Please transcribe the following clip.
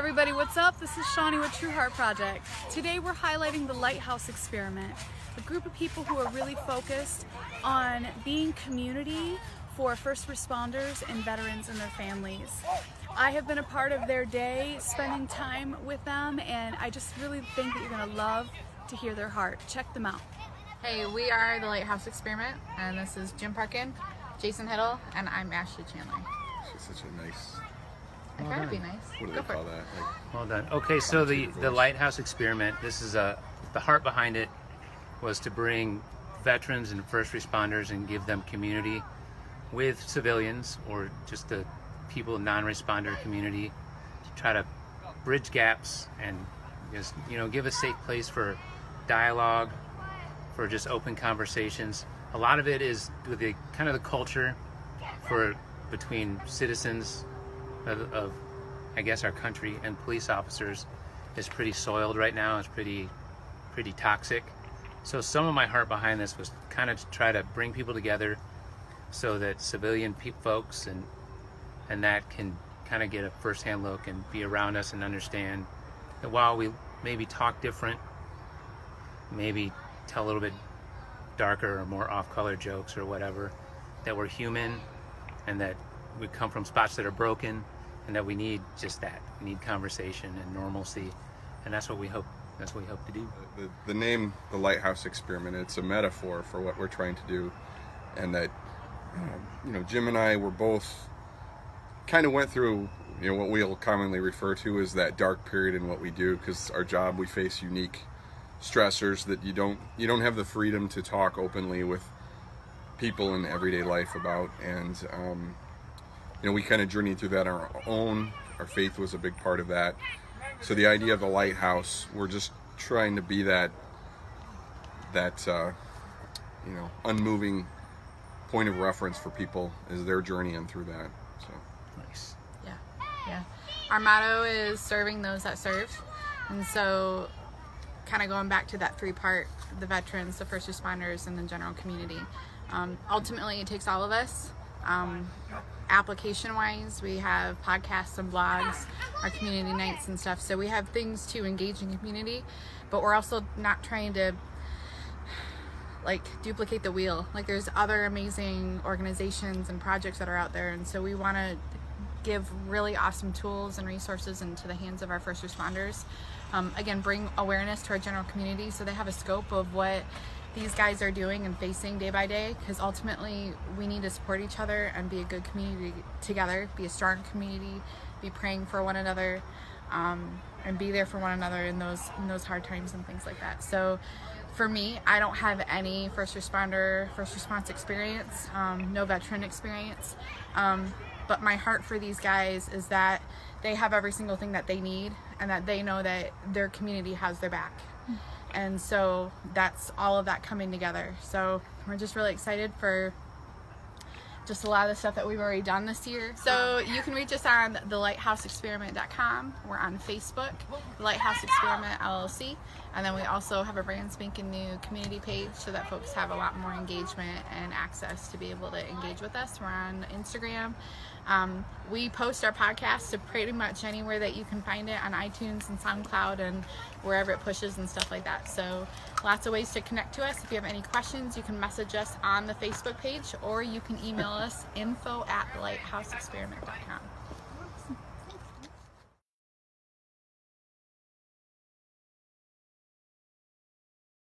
everybody, what's up? This is Shawny with True Heart Project. Today we're highlighting the Lighthouse Experiment, a group of people who are really focused on being community for first responders and veterans and their families. I have been a part of their day, spending time with them, and I just really think that you're going to love to hear their heart. Check them out. Hey, we are the Lighthouse Experiment, and this is Jim Parkin, Jason Hiddle, and I'm Ashley Chandler. She's such a nice... I try to be nice. What do they call that? Well done. Okay, so the Lighthouse Experiment, this is the heart behind it was to bring veterans and first responders and give them community with civilians or just the people, non-responder community, to try to bridge gaps and just, give a safe place for dialogue, for just open conversations. A lot of it is with the kind of the culture between citizens of I guess our country and police officers is pretty soiled right now. It's pretty toxic. So some of my heart behind this was kind of to try to bring people together so that civilian folks and that can kind of get a first-hand look and be around us and understand that while we maybe talk different, maybe tell a little bit darker or more off-color jokes or whatever, that we're human and that we come from spots that are broken and that we need just that. We need conversation and normalcy, and that's what we hope to do. The name, the Lighthouse Experiment, it's a metaphor for what we're trying to do, and that Jim and I were both kind of went through what we'll commonly refer to as that dark period in what we do, because our job, we face unique stressors that you don't have the freedom to talk openly with people in everyday life about, and we kind of journeyed through that on our own. Our faith was a big part of that. So the idea of the lighthouse, we're just trying to be that unmoving point of reference for people as they're journeying through that. So nice. Yeah. Our motto is serving those that serve, and so kind of going back to that three-part: the veterans, the first responders, and the general community. Ultimately, it takes all of us. Application-wise, we have podcasts and blogs, our community nights and stuff, so we have things to engage in community, but we're also not trying to duplicate the wheel. There's other amazing organizations and projects that are out there, and so we want to give really awesome tools and resources into the hands of our first responders. Again, bring awareness to our general community so they have a scope of what these guys are doing and facing day by day, because ultimately we need to support each other and be a good community together, be a strong community, be praying for one another, and be there for one another in those hard times and things like that. So for me, I don't have any first response experience, no veteran experience, but my heart for these guys is that they have every single thing that they need and that they know that their community has their back. And so that's all of that coming together. So we're just really excited for just a lot of the stuff that we've already done this year. So you can reach us on thelighthouseexperiment.com. We're on Facebook, Lighthouse Experiment LLC. And then we also have a brand spanking new community page so that folks have a lot more engagement and access to be able to engage with us. We're on Instagram. We post our podcast to pretty much anywhere that you can find it, on iTunes and SoundCloud and wherever it pushes and stuff like that. So lots of ways to connect to us. If you have any questions, you can message us on the Facebook page, or you can email us info@lighthouseexperiment.com.